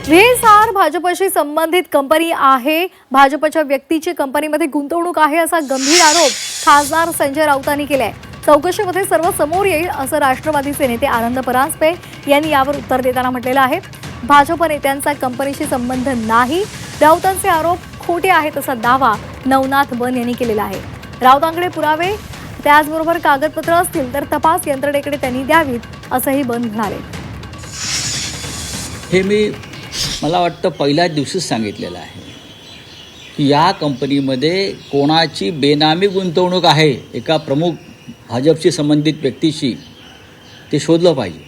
व्हीएसआर भाजपशी संबंधित कंपनी आहे, भाजपच्या व्यक्तीची कंपनीमध्ये गुंतवणूक आहे असा गंभीर आरोप खासदार संजय राऊतांनी केलाय। चौकशीमध्ये सर्व समोर येईल असं राष्ट्रवादीचे नेते आनंद परांजपे यांनी यावर उत्तर देताना म्हटलेलं आहे। भाजप नेत्यांचा कंपनीशी संबंध नाही, राऊतांचे आरोप खोटे आहेत असा दावा नवनाथ बन यांनी केलेला आहे। राऊतांकडे पुरावे त्याचबरोबर कागदपत्र असतील तर तपास यंत्रणेकडे त्यांनी द्यावीत असंही बन म्हणाले। हे मला वाटतं पहिल्याच दिवशीच सांगितलेलं आहे की या कंपनीमध्ये कोणाची बेनामी गुंतवणूक आहे एका प्रमुख भाजपशी संबंधित व्यक्तीशी ते शोधलं पाहिजे।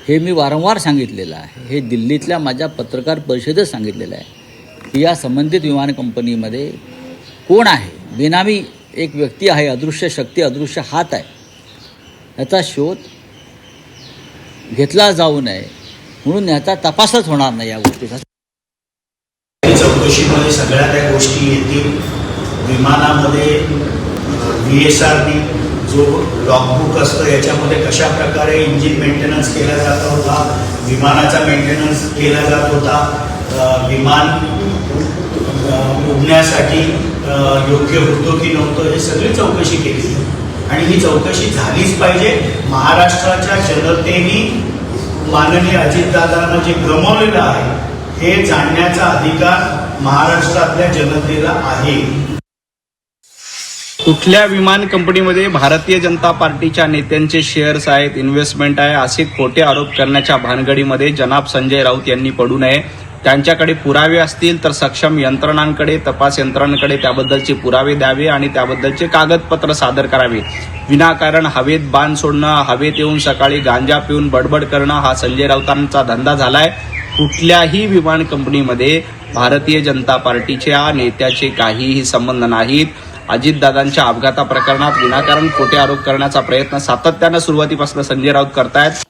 हे मी वारंवार सांगितलेलं आहे, हे दिल्लीतल्या माझ्या पत्रकार परिषदेत सांगितलेलं आहे की या संबंधित विमान कंपनीमध्ये कोण आहे, बेनामी एक व्यक्ती आहे, अदृश्य शक्ती अदृश्य हात आहे, याचा शोध घेतला जाऊ नये म्हणून याचा तपासच होणार नाही। या गोष्टीचा चौकशीमध्ये सगळ्या त्या गोष्टी येतील। विमानामध्ये व्हीएसआरनी जो लॉगबुक असतं याच्यामध्ये कशा प्रकारे इंजिन मेंटेनन्स केला जात होता, विमानाचा मेंटेनन्स केला जात होता, विमान उडण्यासाठी योग्य होतो की नव्हतं, हे सगळी चौकशी केली आणि ही चौकशी झालीच पाहिजे। महाराष्ट्राच्या जनतेने माननीय अजितदादांना जे गमावलेलं आहे हे जाणण्याचा अधिकार महाराष्ट्रातल्या जनतेला आहे। कुठल्या विमान कंपनीमध्ये भारतीय जनता पार्टीच्या नेत्यांचे शेअर्स आहेत, इन्व्हेस्टमेंट आहे, असे खोटे आरोप करण्याच्या भानगडीमध्ये जनाब संजय राऊत यांनी पडू नये। त्यांच्याकडे पुरावे असतील तर सक्षम यंत्रणांकडे, तपास यंत्रणांकडे त्याबद्दलचे पुरावे द्यावे आणि त्याबद्दलचे कागदपत्र सादर करावे। विनाकारण हवेत बाण सोडणं, हवेत येऊन सकाळी गांजा पिऊन बडबड करणं हा संजय राऊतांचा धंदा झालाय। कुठल्याही विमान कंपनीमध्ये भारतीय जनता पार्टीच्या नेत्याचे काहीही संबंध नाहीत। अजितदादांच्या अपघाता प्रकरणात विनाकारण खोटे आरोप करण्याचा प्रयत्न सातत्यानं सुरुवातीपासून संजय राऊत करतायत।